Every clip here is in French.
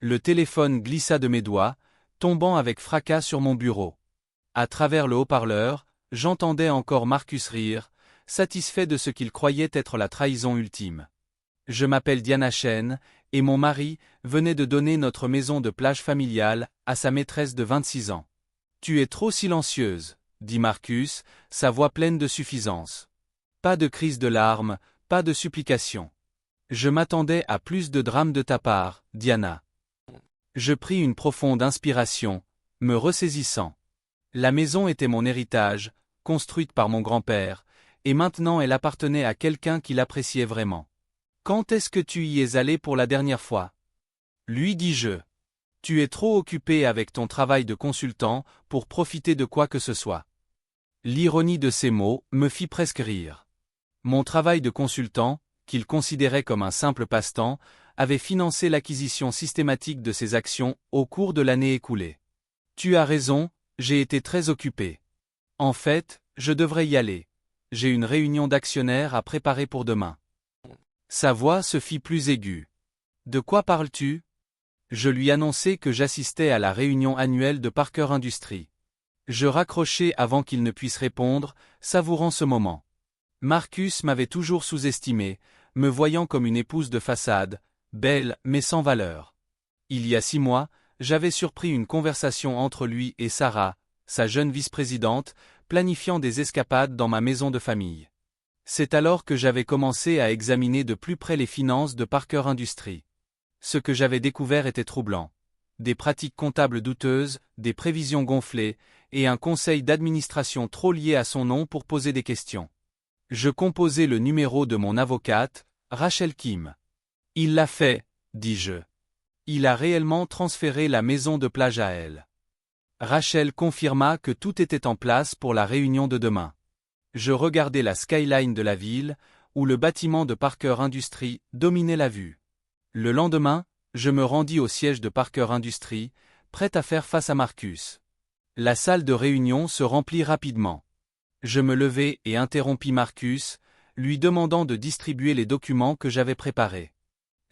Le téléphone glissa de mes doigts, tombant avec fracas sur mon bureau. À travers le haut-parleur, j'entendais encore Marcus rire, satisfait de ce qu'il croyait être la trahison ultime. Je m'appelle Diana Chen, et mon mari venait de donner notre maison de plage familiale à sa maîtresse de 26 ans. Tu es trop silencieuse, dit Marcus, sa voix pleine de suffisance. Pas de crise de larmes, pas de supplication. Je m'attendais à plus de drame de ta part, Diana. Je pris une profonde inspiration, me ressaisissant. La maison était mon héritage, construite par mon grand-père, et maintenant elle appartenait à quelqu'un qui l'appréciait vraiment. Quand est-ce que tu y es allé pour la dernière fois? Lui dis-je. Tu es trop occupé avec ton travail de consultant pour profiter de quoi que ce soit. L'ironie de ces mots me fit presque rire. Mon travail de consultant, qu'il considérait comme un simple passe-temps, avait financé l'acquisition systématique de ses actions au cours de l'année écoulée. Tu as raison, j'ai été très occupé. En fait, je devrais y aller. J'ai une réunion d'actionnaires à préparer pour demain. Sa voix se fit plus aiguë. De quoi parles-tu? Je lui annonçai que j'assistais à la réunion annuelle de Parker Industries. Je raccrochai avant qu'il ne puisse répondre, savourant ce moment. Marcus m'avait toujours sous-estimé, me voyant comme une épouse de façade, belle mais sans valeur. Il y a 6 mois, j'avais surpris une conversation entre lui et Sarah, sa jeune vice-présidente, planifiant des escapades dans ma maison de famille. C'est alors que j'avais commencé à examiner de plus près les finances de Parker Industries. Ce que j'avais découvert était troublant. Des pratiques comptables douteuses, des prévisions gonflées, et un conseil d'administration trop lié à son nom pour poser des questions. Je composai le numéro de mon avocate, Rachel Kim. Il l'a fait, dis-je. Il a réellement transféré la maison de plage à elle. Rachel confirma que tout était en place pour la réunion de demain. Je regardais la skyline de la ville, où le bâtiment de Parker Industries dominait la vue. Le lendemain, je me rendis au siège de Parker Industries, prêt à faire face à Marcus. La salle de réunion se remplit rapidement. Je me levai et interrompis Marcus, lui demandant de distribuer les documents que j'avais préparés.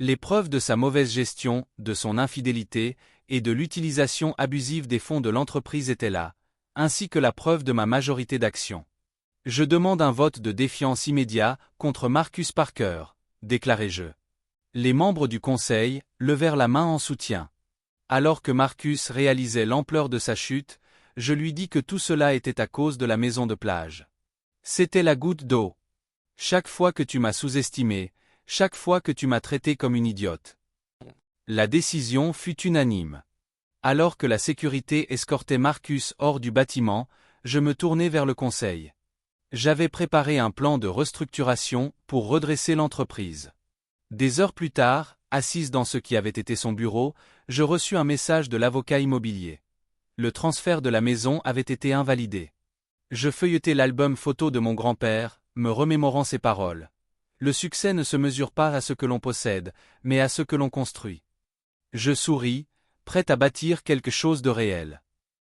Les preuves de sa mauvaise gestion, de son infidélité, et de l'utilisation abusive des fonds de l'entreprise étaient là, ainsi que la preuve de ma majorité d'actions. Je demande un vote de défiance immédiat contre Marcus Parker, déclarai-je. Les membres du conseil levèrent la main en soutien. Alors que Marcus réalisait l'ampleur de sa chute, je lui dis que tout cela était à cause de la maison de plage. C'était la goutte d'eau. Chaque fois que tu m'as sous-estimé, chaque fois que tu m'as traité comme une idiote. La décision fut unanime. Alors que la sécurité escortait Marcus hors du bâtiment, je me tournai vers le conseil. J'avais préparé un plan de restructuration pour redresser l'entreprise. Des heures plus tard, assise dans ce qui avait été son bureau, je reçus un message de l'avocat immobilier. Le transfert de la maison avait été invalidé. Je feuilletai l'album photo de mon grand-père, me remémorant ses paroles. Le succès ne se mesure pas à ce que l'on possède, mais à ce que l'on construit. Je souris, prêt à bâtir quelque chose de réel.